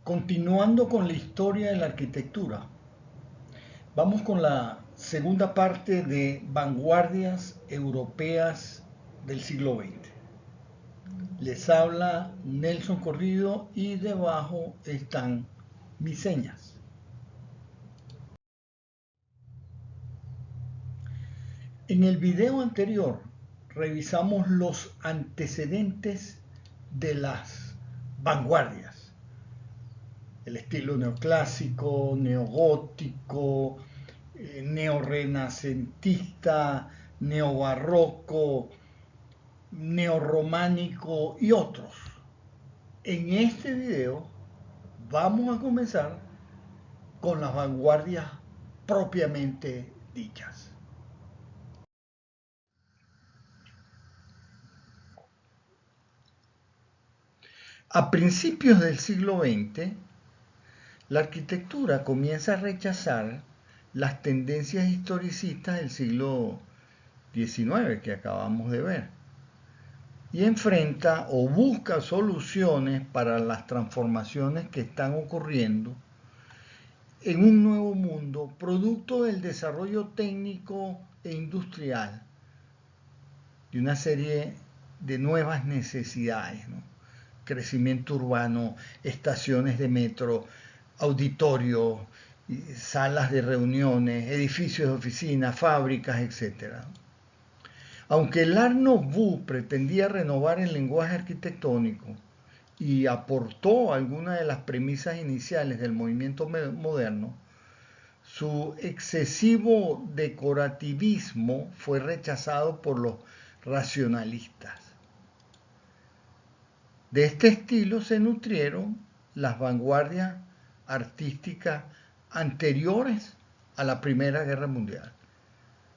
Continuando con la historia de la arquitectura, vamos con la segunda parte de vanguardias europeas del siglo XX. Les habla Nelson Corrido y debajo están mis señas. En el video anterior revisamos los antecedentes de las vanguardias. El estilo neoclásico, neogótico, neorrenacentista, neobarroco, neorrománico y otros. En este video vamos a comenzar con las vanguardias propiamente dichas. A principios del siglo XX, la arquitectura comienza a rechazar las tendencias historicistas del siglo XIX que acabamos de ver y enfrenta o busca soluciones para las transformaciones que están ocurriendo en un nuevo mundo producto del desarrollo técnico e industrial de una serie de nuevas necesidades, ¿no? Crecimiento urbano, estaciones de metro, auditorios, salas de reuniones, edificios de oficinas, fábricas, etc. Aunque el Art Nouveau pretendía renovar el lenguaje arquitectónico y aportó algunas de las premisas iniciales del movimiento moderno, su excesivo decorativismo fue rechazado por los racionalistas. De este estilo se nutrieron las vanguardias artísticas anteriores a la Primera Guerra Mundial,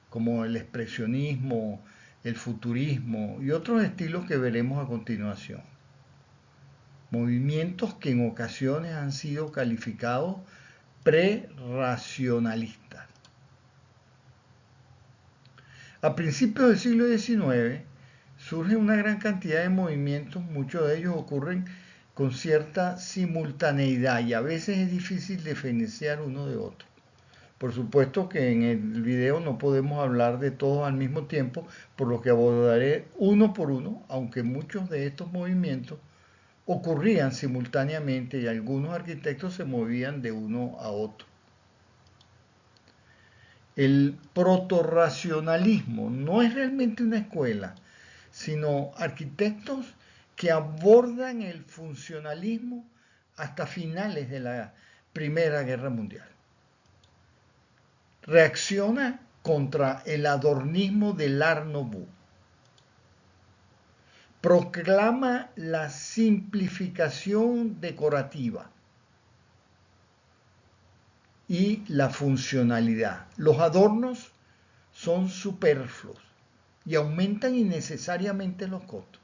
como el expresionismo, el futurismo y otros estilos que veremos a continuación. Movimientos que en ocasiones han sido calificados prerracionalistas. A principios del siglo XIX surge una gran cantidad de movimientos, muchos de ellos ocurren con cierta simultaneidad y a veces es difícil diferenciar uno de otro. Por supuesto que en el video no podemos hablar de todos al mismo tiempo, por lo que abordaré uno por uno, aunque muchos de estos movimientos ocurrían simultáneamente y algunos arquitectos se movían de uno a otro. El protorracionalismo no es realmente una escuela, sino arquitectos que abordan el funcionalismo hasta finales de la Primera Guerra Mundial. Reacciona contra el adornismo del Art Nouveau. Proclama la simplificación decorativa y la funcionalidad. Los adornos son superfluos y aumentan innecesariamente los costos.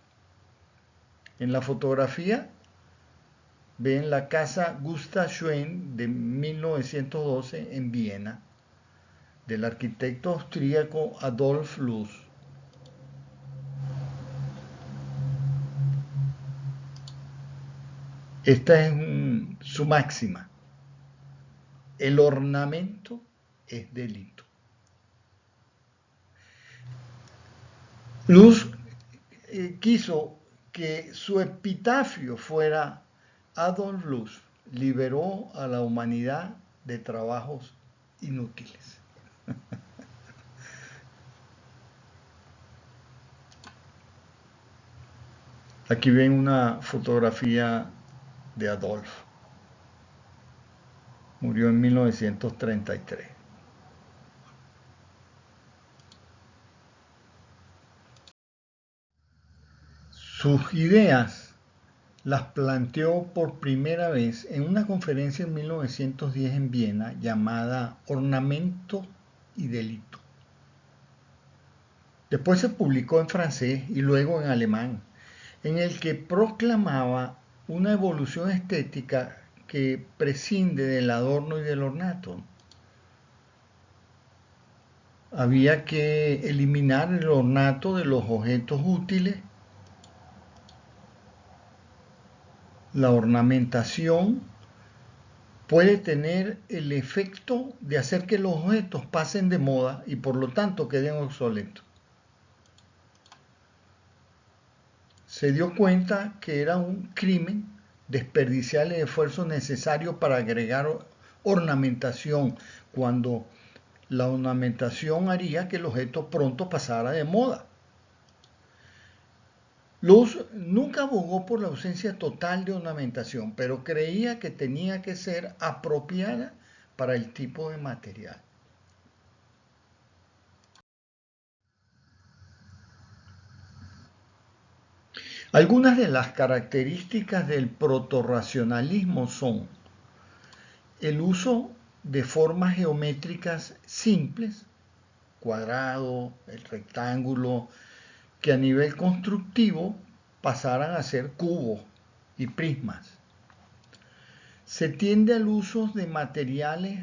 En la fotografía ven la casa Gustav Schwen de 1912 en Viena, del arquitecto austríaco Adolf Loos. Esta es su máxima. El ornamento es delito. Loos quiso que su epitafio fuera: Adolf Loos liberó a la humanidad de trabajos inútiles. Aquí ven una fotografía de Adolf. Murió en 1933. Sus ideas las planteó por primera vez en una conferencia en 1910 en Viena llamada Ornamento y Delito. Después se publicó en francés y luego en alemán, en el que proclamaba una evolución estética que prescinde del adorno y del ornato. Había que eliminar el ornato de los objetos útiles, la ornamentación puede tener el efecto de hacer que los objetos pasen de moda y por lo tanto queden obsoletos. Se dio cuenta que era un crimen desperdiciar el esfuerzo necesario para agregar ornamentación, cuando la ornamentación haría que el objeto pronto pasara de moda. Luz nunca abogó por la ausencia total de ornamentación, pero creía que tenía que ser apropiada para el tipo de material. Algunas de las características del protorracionalismo son el uso de formas geométricas simples, cuadrado, el rectángulo, que a nivel constructivo pasaran a ser cubos y prismas. Se tiende al uso de materiales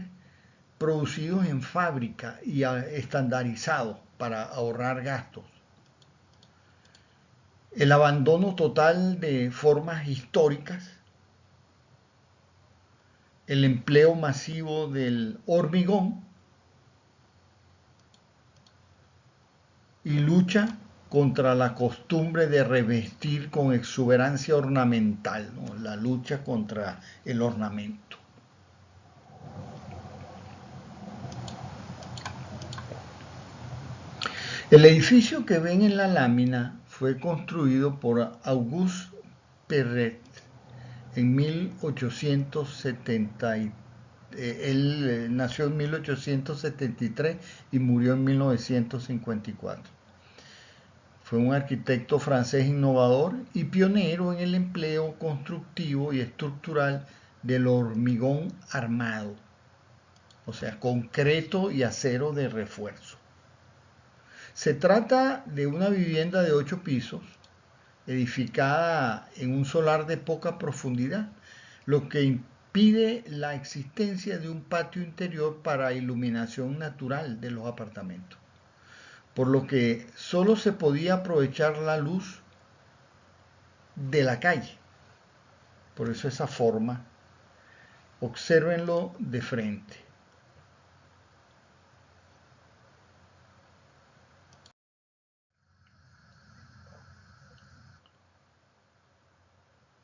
producidos en fábrica y estandarizados para ahorrar gastos. El abandono total de formas históricas, el empleo masivo del hormigón y lucha contra la costumbre de revestir con exuberancia ornamental, ¿no? La lucha contra el ornamento. El edificio que ven en la lámina fue construido por Auguste Perret en 1870. Él nació en 1873 y murió en 1954. Fue un arquitecto francés innovador y pionero en el empleo constructivo y estructural del hormigón armado, o sea, concreto y acero de refuerzo. Se trata de una vivienda de 8 pisos, edificada en un solar de poca profundidad, lo que impide la existencia de un patio interior para iluminación natural de los apartamentos, por lo que solo se podía aprovechar la luz de la calle. Por eso esa forma, obsérvenlo de frente.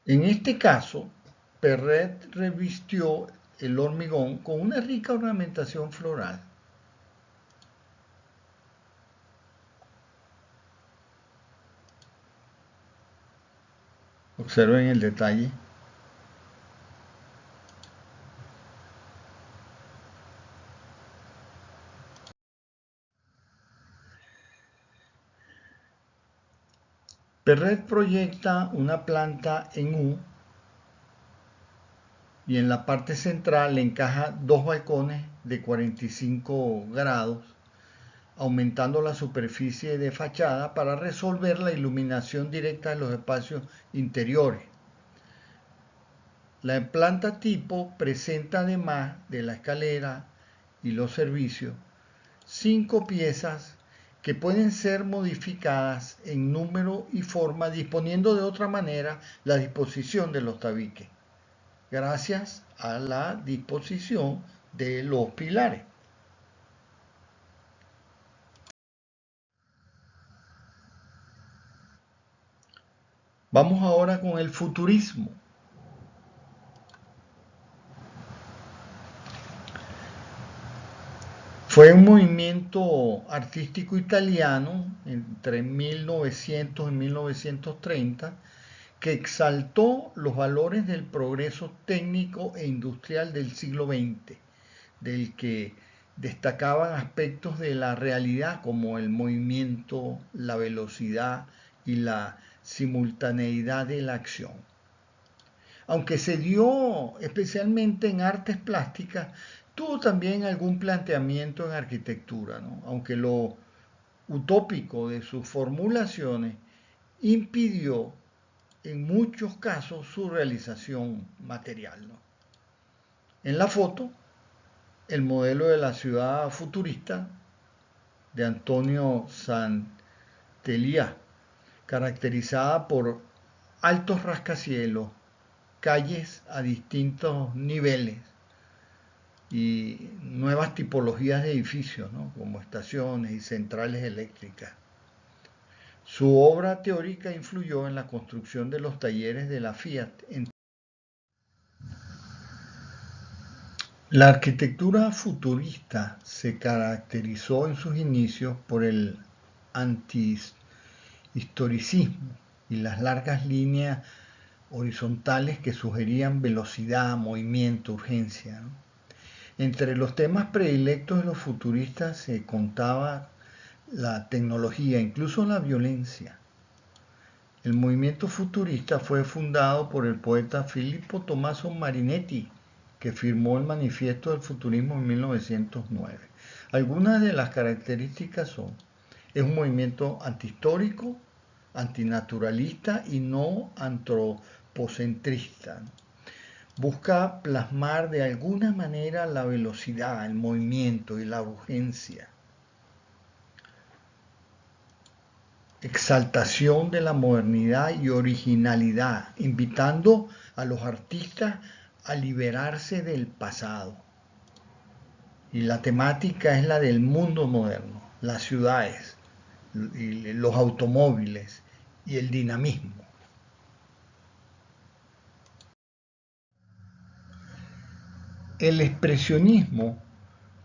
En este caso, Perret revistió el hormigón con una rica ornamentación floral. Observen el detalle. Perret proyecta una planta en U y en la parte central le encaja dos balcones de 45 grados, aumentando la superficie de fachada para resolver la iluminación directa de los espacios interiores. La planta tipo presenta, además de la escalera y los servicios, 5 piezas que pueden ser modificadas en número y forma, disponiendo de otra manera la disposición de los tabiques, gracias a la disposición de los pilares. Vamos ahora con el futurismo. Fue un movimiento artístico italiano entre 1900 y 1930 que exaltó los valores del progreso técnico e industrial del siglo XX, del que destacaban aspectos de la realidad como el movimiento, la velocidad y la simultaneidad de la acción. Aunque se dio especialmente en artes plásticas, tuvo también algún planteamiento en arquitectura, ¿no? Aunque lo utópico de sus formulaciones impidió en muchos casos su realización material, ¿no? En la foto, el modelo de la ciudad futurista de Antonio Santeliá, caracterizada por altos rascacielos, calles a distintos niveles, y nuevas tipologías de edificios, ¿no? Como estaciones y centrales eléctricas. Su obra teórica influyó en la construcción de los talleres de la Fiat. La arquitectura futurista se caracterizó en sus inicios por el antihistoricismo y las largas líneas horizontales que sugerían velocidad, movimiento, urgencia, ¿no? Entre los temas predilectos de los futuristas se contaba la tecnología, incluso la violencia. El movimiento futurista fue fundado por el poeta Filippo Tommaso Marinetti, que firmó el Manifiesto del Futurismo en 1909. Algunas de las características son: es un movimiento antihistórico, antinaturalista y no antropocentrista. Busca plasmar de alguna manera la velocidad, el movimiento y la urgencia. Exaltación de la modernidad y originalidad, invitando a los artistas a liberarse del pasado. Y la temática es la del mundo moderno, las ciudades, los automóviles y el dinamismo. El expresionismo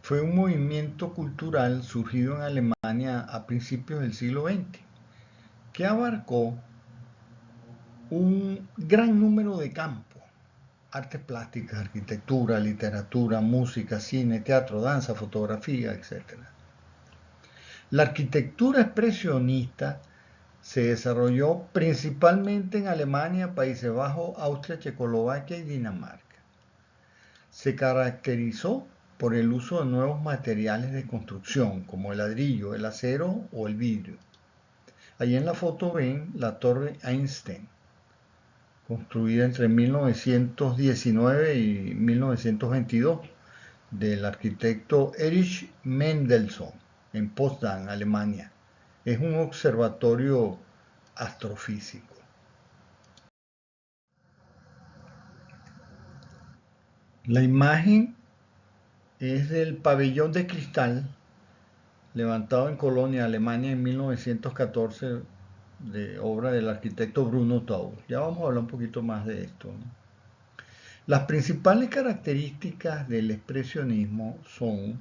fue un movimiento cultural surgido en Alemania a principios del siglo XX, que abarcó un gran número de campos: artes plásticas, arquitectura, literatura, música, cine, teatro, danza, fotografía, etc. La arquitectura expresionista se desarrolló principalmente en Alemania, Países Bajos, Austria, Checoslovaquia y Dinamarca. Se caracterizó por el uso de nuevos materiales de construcción, como el ladrillo, el acero o el vidrio. Allí en la foto ven la Torre Einstein, construida entre 1919 y 1922, del arquitecto Erich Mendelsohn, en Potsdam, Alemania. Es un observatorio astrofísico. La imagen es del pabellón de cristal levantado en Colonia, Alemania, en 1914, de obra del arquitecto Bruno Taut. Ya vamos a hablar un poquito más de esto, ¿no? Las principales características del expresionismo son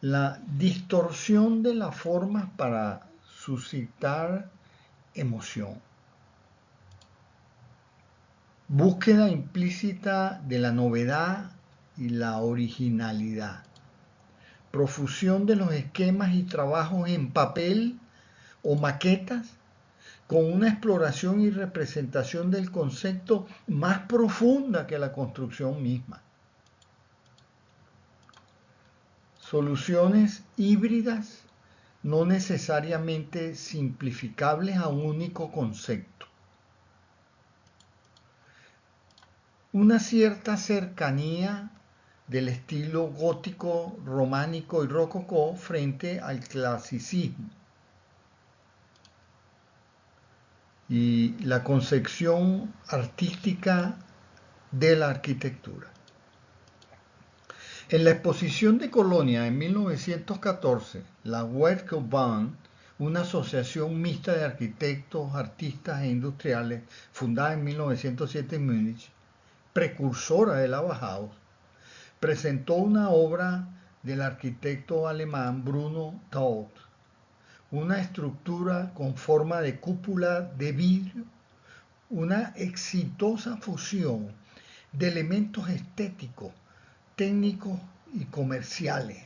la distorsión de las formas para suscitar emoción, búsqueda implícita de la novedad y la originalidad, profusión de los esquemas y trabajos en papel o maquetas, con una exploración y representación del concepto más profunda que la construcción misma. Soluciones híbridas, no necesariamente simplificables a un único concepto. Una cierta cercanía del estilo gótico, románico y rococó frente al clasicismo. Y la concepción artística de la arquitectura. En la exposición de Colonia en 1914, la Werkbund, una asociación mixta de arquitectos, artistas e industriales, fundada en 1907 en Múnich, precursora de la Bauhaus, presentó una obra del arquitecto alemán Bruno Taut, una estructura con forma de cúpula de vidrio, una exitosa fusión de elementos estéticos, técnicos y comerciales.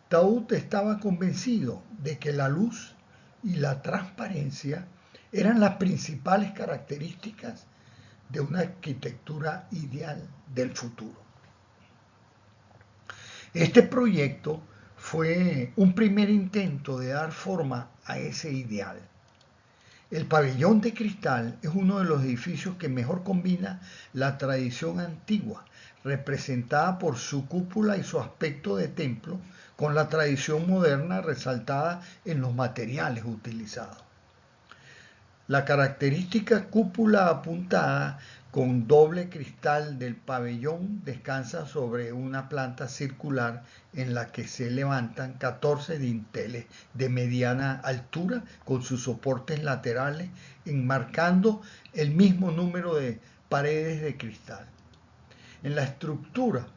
Taut estaba convencido de que la luz y la transparencia eran las principales características de una arquitectura ideal del futuro. Este proyecto fue un primer intento de dar forma a ese ideal. El pabellón de cristal es uno de los edificios que mejor combina la tradición antigua, representada por su cúpula y su aspecto de templo, con la tradición moderna resaltada en los materiales utilizados. La característica cúpula apuntada con doble cristal del pabellón descansa sobre una planta circular en la que se levantan 14 dinteles de mediana altura con sus soportes laterales enmarcando el mismo número de paredes de cristal. En la estructura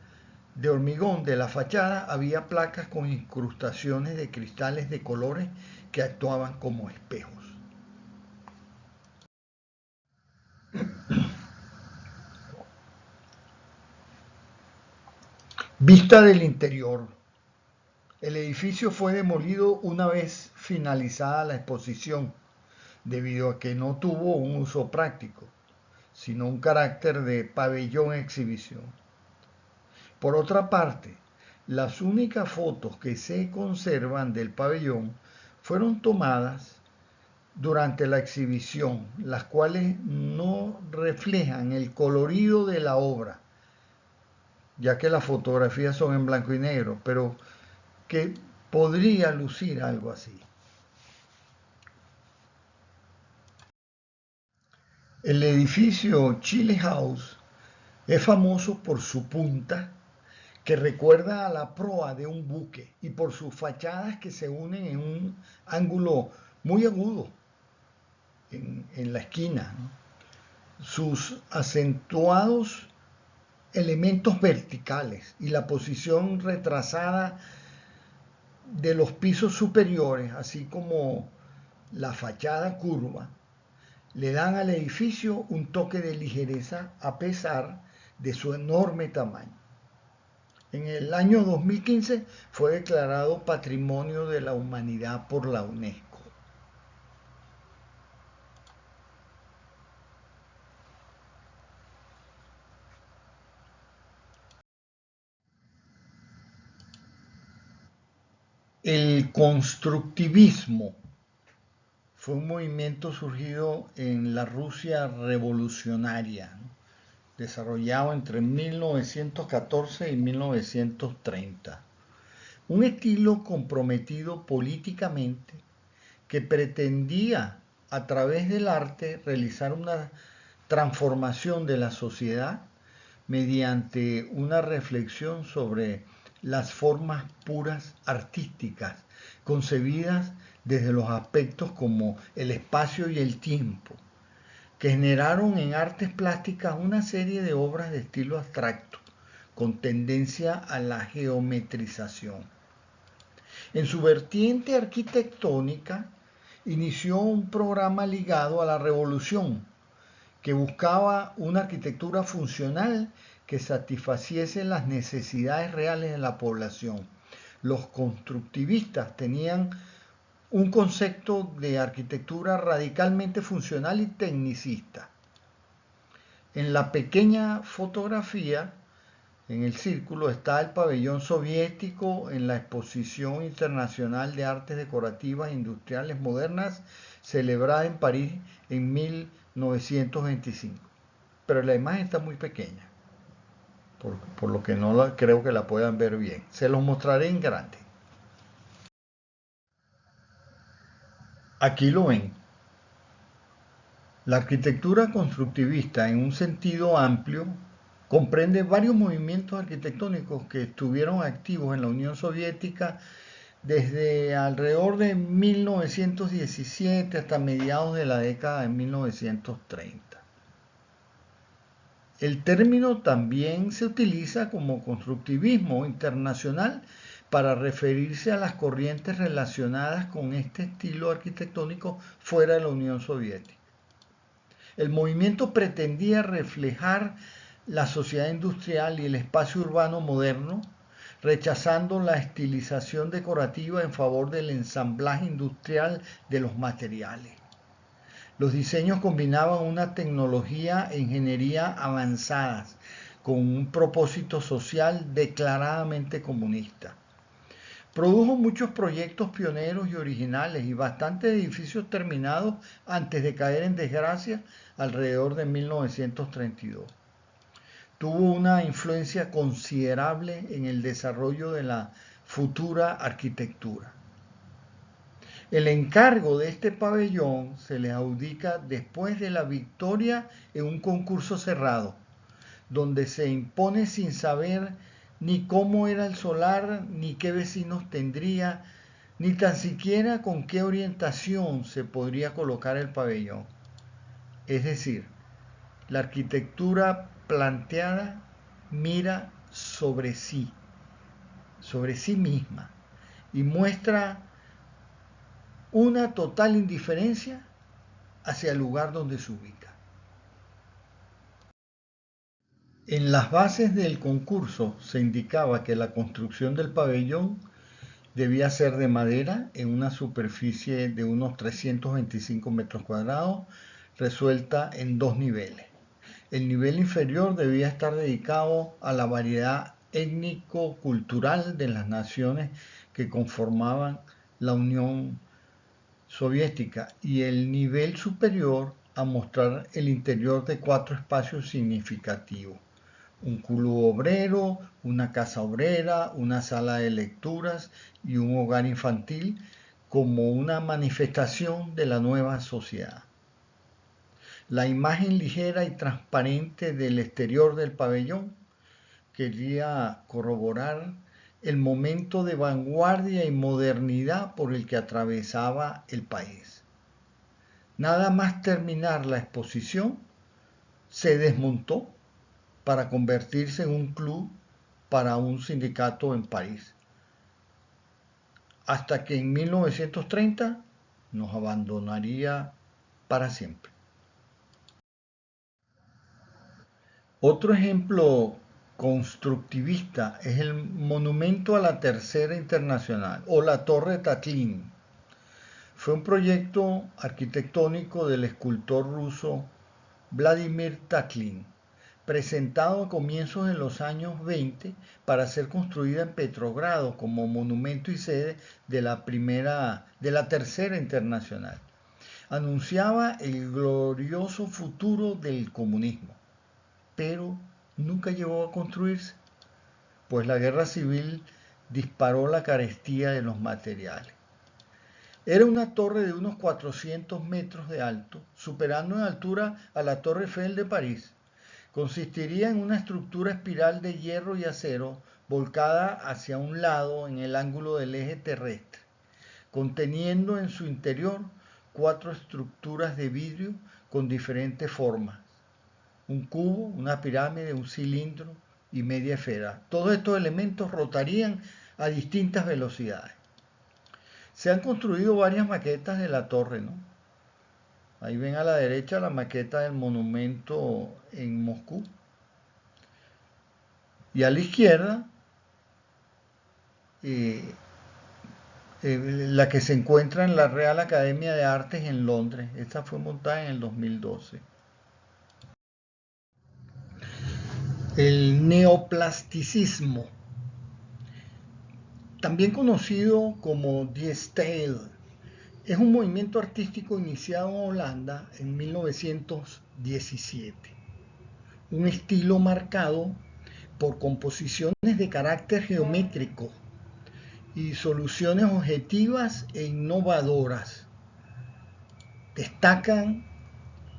de hormigón de la fachada había placas con incrustaciones de cristales de colores que actuaban como espejos. Vista del interior. El edificio fue demolido una vez finalizada la exposición, debido a que no tuvo un uso práctico, sino un carácter de pabellón exhibición. Por otra parte, las únicas fotos que se conservan del pabellón fueron tomadas durante la exhibición, las cuales no reflejan el colorido de la obra, ya que las fotografías son en blanco y negro, pero que podría lucir algo así. El edificio Chile House es famoso por su punta, que recuerda a la proa de un buque, y por sus fachadas que se unen en un ángulo muy agudo en la esquina, ¿no? Sus acentuados elementos verticales y la posición retrasada de los pisos superiores, así como la fachada curva, le dan al edificio un toque de ligereza a pesar de su enorme tamaño. En el año 2015 fue declarado Patrimonio de la Humanidad por la UNESCO. El constructivismo fue un movimiento surgido en la Rusia revolucionaria, ¿no? Desarrollado entre 1914 y 1930. Un estilo comprometido políticamente que pretendía a través del arte realizar una transformación de la sociedad mediante una reflexión sobre las formas puras artísticas, concebidas desde los aspectos como el espacio y el tiempo, que generaron en artes plásticas una serie de obras de estilo abstracto, con tendencia a la geometrización. En su vertiente arquitectónica, inició un programa ligado a la revolución, que buscaba una arquitectura funcional que satisfaciese las necesidades reales de la población. Los constructivistas tenían un concepto de arquitectura radicalmente funcional y tecnicista. En la pequeña fotografía, en el círculo, está el pabellón soviético en la Exposición Internacional de Artes Decorativas e Industriales Modernas, celebrada en París en 1925. Pero la imagen está muy pequeña, por lo que no creo que la puedan ver bien. Se los mostraré en grande. Aquí lo ven. La arquitectura constructivista, en un sentido amplio, comprende varios movimientos arquitectónicos que estuvieron activos en la Unión Soviética desde alrededor de 1917 hasta mediados de la década de 1930. El término también se utiliza como constructivismo internacional para referirse a las corrientes relacionadas con este estilo arquitectónico fuera de la Unión Soviética. El movimiento pretendía reflejar la sociedad industrial y el espacio urbano moderno, rechazando la estilización decorativa en favor del ensamblaje industrial de los materiales. Los diseños combinaban una tecnología e ingeniería avanzadas con un propósito social declaradamente comunista. Produjo muchos proyectos pioneros y originales y bastantes edificios terminados antes de caer en desgracia alrededor de 1932. Tuvo una influencia considerable en el desarrollo de la futura arquitectura. El encargo de este pabellón se le adjudica después de la victoria en un concurso cerrado, donde se impone sin saber ni cómo era el solar, ni qué vecinos tendría, ni tan siquiera con qué orientación se podría colocar el pabellón. Es decir, la arquitectura planteada mira sobre sí misma, y muestra una total indiferencia hacia el lugar donde se ubica. En las bases del concurso se indicaba que la construcción del pabellón debía ser de madera en una superficie de unos 325 metros cuadrados, resuelta en dos niveles. El nivel inferior debía estar dedicado a la variedad étnico-cultural de las naciones que conformaban la Unión Soviética, y el nivel superior a mostrar el interior de cuatro espacios significativos: un club obrero, una casa obrera, una sala de lecturas y un hogar infantil, como una manifestación de la nueva sociedad. La imagen ligera y transparente del exterior del pabellón quería corroborar el momento de vanguardia y modernidad por el que atravesaba el país. Nada más terminar la exposición, se desmontó para convertirse en un club para un sindicato en París, hasta que en 1930 nos abandonaría para siempre. Otro ejemplo constructivista es el Monumento a la Tercera Internacional, o la Torre Tatlin. Fue un proyecto arquitectónico del escultor ruso Vladimir Tatlin, presentado a comienzos de los años 20 para ser construida en Petrogrado como monumento y sede de la Tercera Internacional. Anunciaba el glorioso futuro del comunismo, pero nunca llegó a construirse, pues la guerra civil disparó la carestía de los materiales. Era una torre de unos 400 metros de alto, superando en altura a la Torre Eiffel de París. Consistiría en una estructura espiral de hierro y acero volcada hacia un lado en el ángulo del eje terrestre, conteniendo en su interior cuatro estructuras de vidrio con diferentes formas: un cubo, una pirámide, un cilindro y media esfera. Todos estos elementos rotarían a distintas velocidades. Se han construido varias maquetas de la torre, ¿no? Ahí ven a la derecha la maqueta del monumento en Moscú. Y a la izquierda, eh, la que se encuentra en la Real Academia de Artes en Londres. Esta fue montada en el 2012. El neoplasticismo, también conocido como Die Stijl, es un movimiento artístico iniciado en Holanda en 1917. Un estilo marcado por composiciones de carácter geométrico y soluciones objetivas e innovadoras. Destacan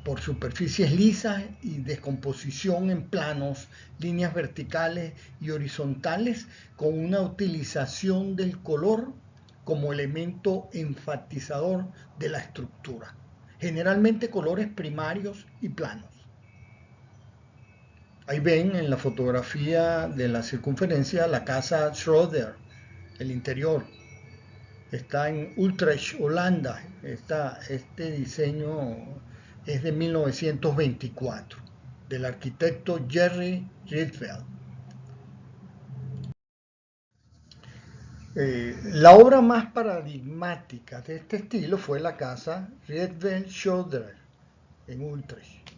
por superficies lisas y descomposición en planos, líneas verticales y horizontales, con una utilización del color como elemento enfatizador de la estructura, generalmente colores primarios y planos. Ahí ven en la fotografía de la circunferencia la casa Schroeder, el interior. Está en Utrecht, Holanda. Este diseño es de 1924, del arquitecto Jerry Rietveld. La obra más paradigmática de este estilo fue la casa Rietveld-Schroeder en Utrecht,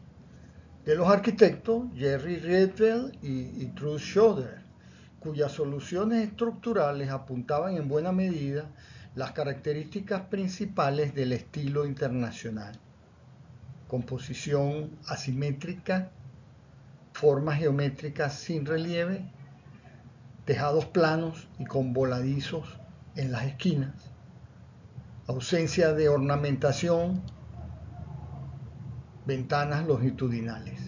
de los arquitectos Jerry Rietveld y Truls Schroeder, cuyas soluciones estructurales apuntaban en buena medida las características principales del estilo internacional: composición asimétrica, formas geométricas sin relieve, tejados planos y con voladizos en las esquinas, ausencia de ornamentación, ventanas longitudinales.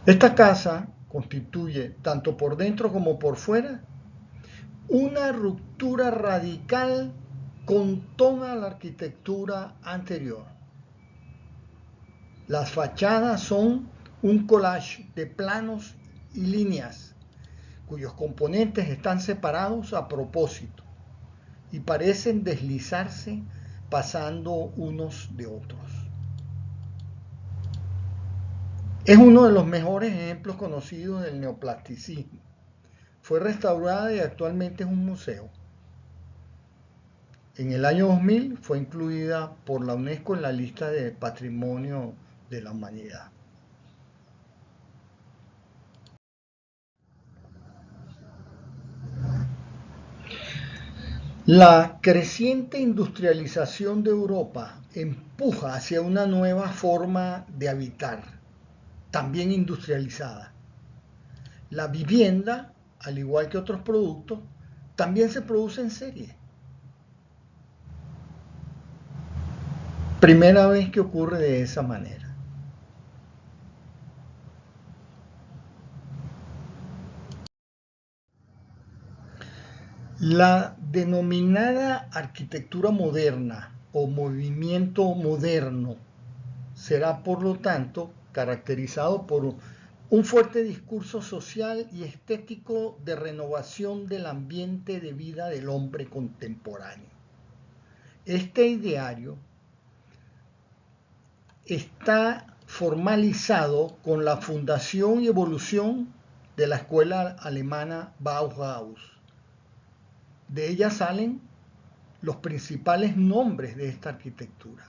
Esta casa constituye, tanto por dentro como por fuera, una ruptura radical con toda la arquitectura anterior. Las fachadas son un collage de planos y líneas, cuyos componentes están separados a propósito y parecen deslizarse pasando unos de otros. Es uno de los mejores ejemplos conocidos del neoplasticismo. Fue restaurada y actualmente es un museo. En el año 2000 fue incluida por la UNESCO en la lista de Patrimonio de la Humanidad. La creciente industrialización de Europa empuja hacia una nueva forma de habitar, también industrializada. La vivienda, al igual que otros productos, también se produce en serie. Primera vez que ocurre de esa manera. La denominada arquitectura moderna o movimiento moderno será, por lo tanto, caracterizado por un fuerte discurso social y estético de renovación del ambiente de vida del hombre contemporáneo. Este ideario está formalizado con la fundación y evolución de la escuela alemana Bauhaus. De ella salen los principales nombres de esta arquitectura.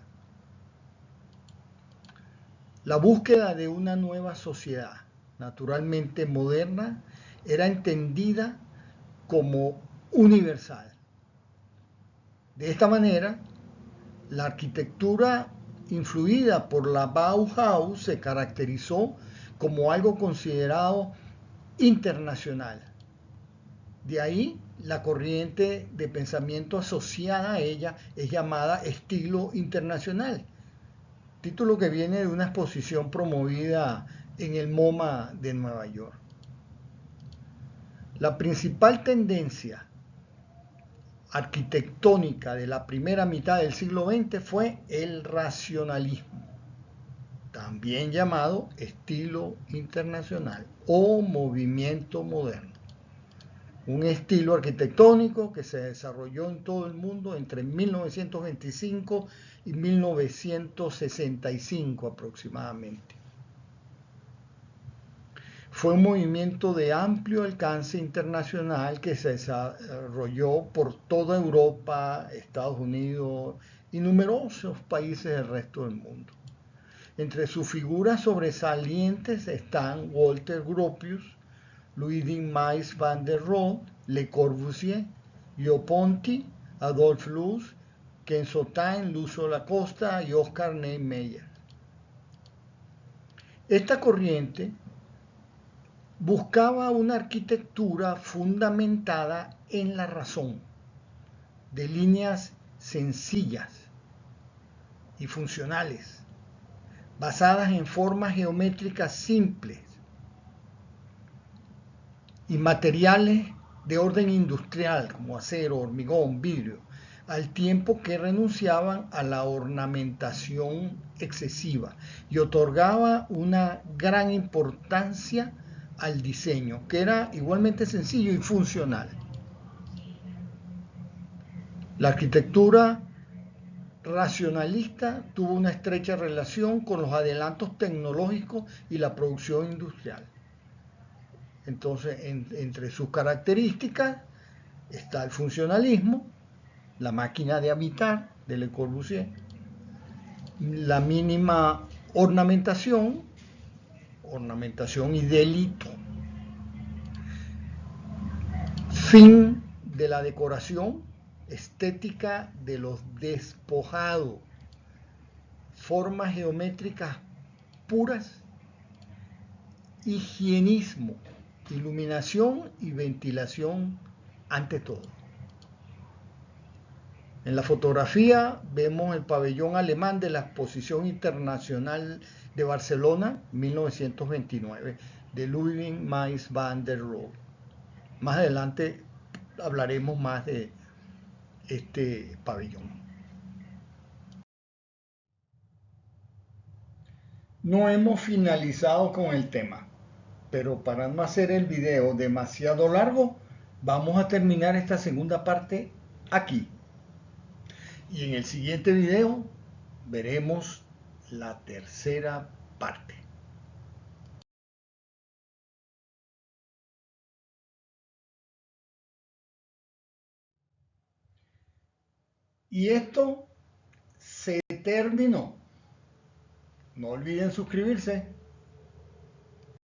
La búsqueda de una nueva sociedad, naturalmente moderna, era entendida como universal. De esta manera, la arquitectura influida por la Bauhaus se caracterizó como algo considerado internacional. De ahí la corriente de pensamiento asociada a ella es llamada estilo internacional, título que viene de una exposición promovida en el MoMA de Nueva York. La principal tendencia arquitectónica de la primera mitad del siglo XX fue el racionalismo, también llamado estilo internacional o movimiento moderno. Un estilo arquitectónico que se desarrolló en todo el mundo entre 1925 y 1965 aproximadamente. Fue un movimiento de amplio alcance internacional que se desarrolló por toda Europa, Estados Unidos y numerosos países del resto del mundo. Entre sus figuras sobresalientes están Walter Gropius, Ludwig Mies van der Rohe, Le Corbusier, Gio Ponti, Adolf Loos, Ken Sotain, Lucio Lacosta y Oscar Niemeyer. Esta corriente buscaba una arquitectura fundamentada en la razón, de líneas sencillas y funcionales, basadas en formas geométricas simples y materiales de orden industrial como acero, hormigón, vidrio, al tiempo que renunciaban a la ornamentación excesiva y otorgaba una gran importancia al diseño, que era igualmente sencillo y funcional. La arquitectura racionalista tuvo una estrecha relación con los adelantos tecnológicos y la producción industrial. Entonces, entre sus características está el funcionalismo, la máquina de habitar de Le Corbusier, la mínima ornamentación y delito, fin de la decoración, estética de los despojados, formas geométricas puras, higienismo, iluminación y ventilación ante todo. En la fotografía vemos el pabellón alemán de la Exposición Internacional de Barcelona 1929 de Ludwig Mies van der Rohe. Más adelante hablaremos más de este pabellón. No hemos finalizado con el tema, pero para no hacer el video demasiado largo, vamos a terminar esta segunda parte aquí. Y en el siguiente video veremos la tercera parte. Y esto se terminó. No olviden suscribirse.